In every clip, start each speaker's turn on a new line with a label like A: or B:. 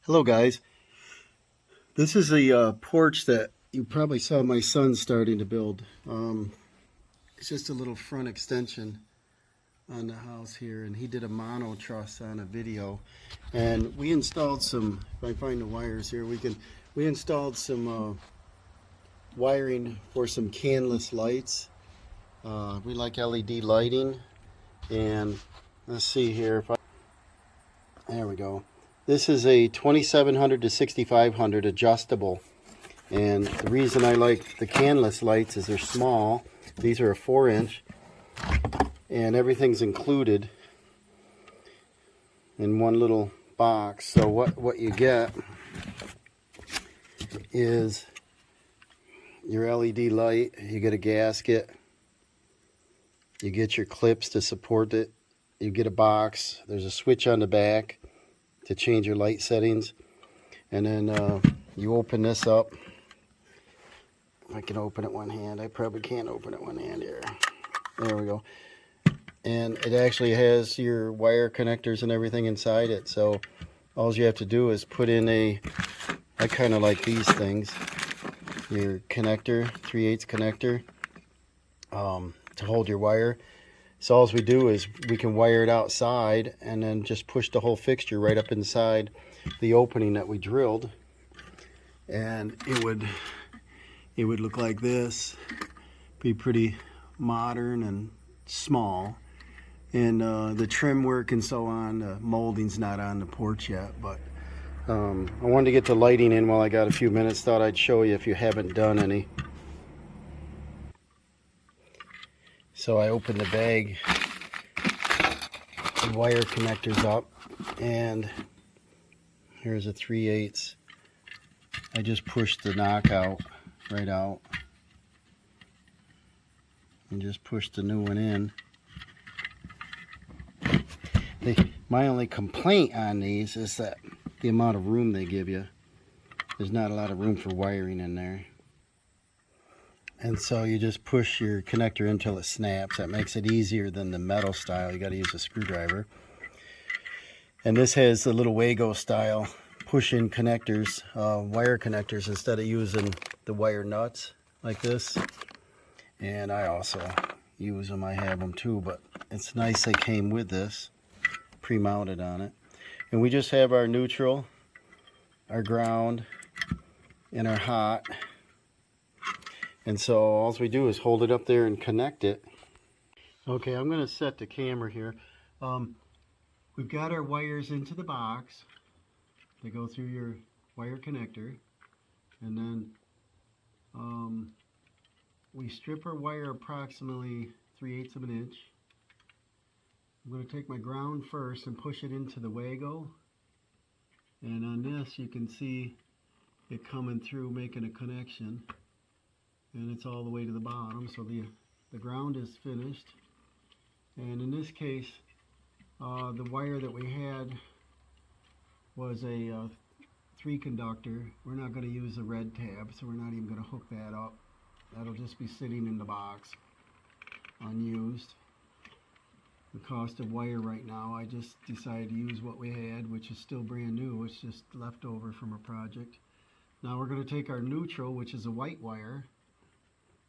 A: Hello guys, this is a porch that you probably saw my son starting to build. It's just a little front extension on the house here, and he did a mono truss on a video, and we installed some, if I find the wires here, we installed some wiring for some Canless lights. We like LED lighting, and let's see here if there we go. This is a 2700 to 6500 adjustable, and the reason I like the Canless lights is they're small. These are a 4-inch, and everything's included in one little box. So what you get is your LED light, you get a gasket, you get your clips to support it, you get a box, there's a switch on the back to change your light settings, and then you open this up. I can open it one hand. I probably can't open it one hand here. There we go. And it actually has your wire connectors and everything inside it, so all you have to do is put in I kind of like these things, your connector, 3/8 connector, to hold your wire. So all we do is we can wire it outside and then just push the whole fixture right up inside the opening that we drilled, and it would look like this. Be pretty modern and small, and the trim work and so on, the molding's not on the porch yet, but I wanted to get the lighting in while I got a few minutes. Thought I'd show you if you haven't done any. So I opened the bag, the wire connectors up, and here's a 3/8. I just pushed the knockout right out and just pushed the new one in. My only complaint on these is that the amount of room they give you. There's not a lot of room for wiring in there. And so you just push your connector until it snaps. That makes it easier than the metal style. You got to use a screwdriver. And this has the little Wago style push-in connectors, wire connectors, instead of using the wire nuts like this. And I also use them. I have them too, but it's nice they came with this, pre-mounted on it. And we just have our neutral, our ground, and our hot. And so all we do is hold it up there and connect it. Okay, I'm going to set the camera here. We've got our wires into the box. They go through your wire connector. And then we strip our wire approximately 3/8 of an inch. I'm going to take my ground first and push it into the Wago. And on this you can see it coming through, making a connection. And it's all the way to the bottom, so the ground is finished. And in this case, the wire that we had was a 3 conductor. We're not going to use a red tab, so we're not even going to hook that up. That'll just be sitting in the box, unused. The cost of wire right now, I just decided to use what we had, which is still brand new. It's just leftover from a project. Now we're going to take our neutral, which is a white wire.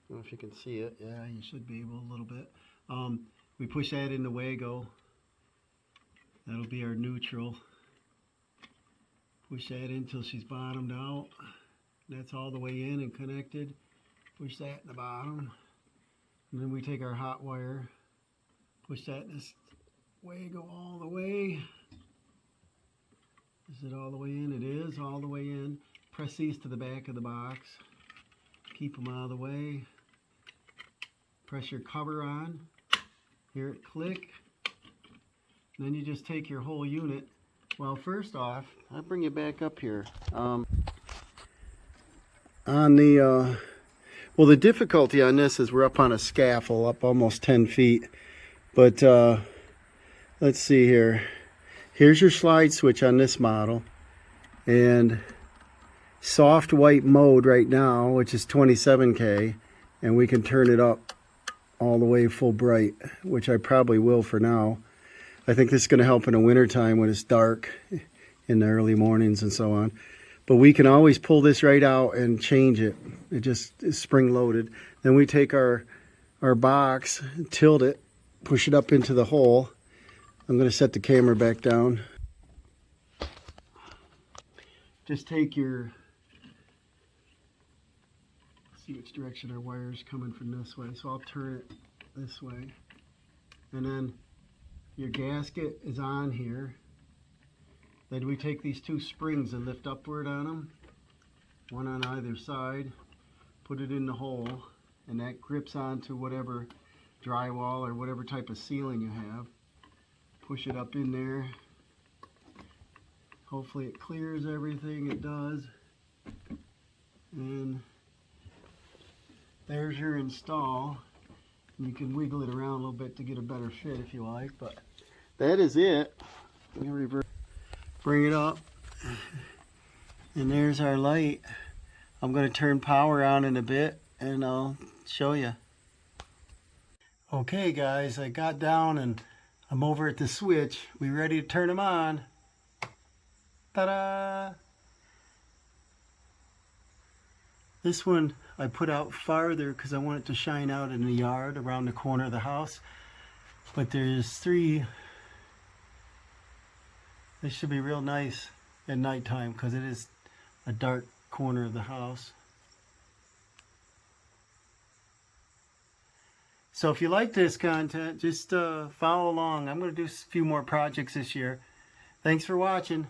A: I don't know if you can see it. Yeah, you should be able a little bit. We push that in the Wago. That'll be our neutral. Push that in until she's bottomed out. That's all the way in and connected. Push that in the bottom. And then we take our hot wire, push that in this Wago all the way. Is it all the way in? It is all the way in. Press these to the back of the box. Keep them out of the way. Press your cover on. Hear it click. And then you just take your whole unit. Well, first off, I'll bring you back up here. On the well, the difficulty on this is we're up on a scaffold, up almost 10 feet. But let's see here. Here's your slide switch on this model, and soft white mode right now, which is 27K, and we can turn it up all the way full bright, which I probably will for now. I think this is going to help in the wintertime when it's dark in the early mornings and so on. But we can always pull this right out and change it. It just is spring loaded. Then we take our box, tilt it, push it up into the hole. I'm going to set the camera back down. Just take your, see which direction our wire is coming from this way. So I'll turn it this way. And then your gasket is on here. Then we take these two springs and lift upward on them, one on either side, put it in the hole, and that grips onto whatever drywall or whatever type of ceiling you have. Push it up in there. Hopefully it clears everything. It does. And there's your install. You can wiggle it around a little bit to get a better fit if you like, but that is it. Let me reverse. Bring it up, and there's our light. I'm going to turn power on in a bit and I'll show you. Okay guys, I got down and I'm over at the switch. We ready to turn them on. Ta-da! This one I put out farther because I want it to shine out in the yard around the corner of the house. But there's three. This should be real nice at nighttime because it is a dark corner of the house. So if you like this content, just follow along. I'm going to do a few more projects this year. Thanks for watching.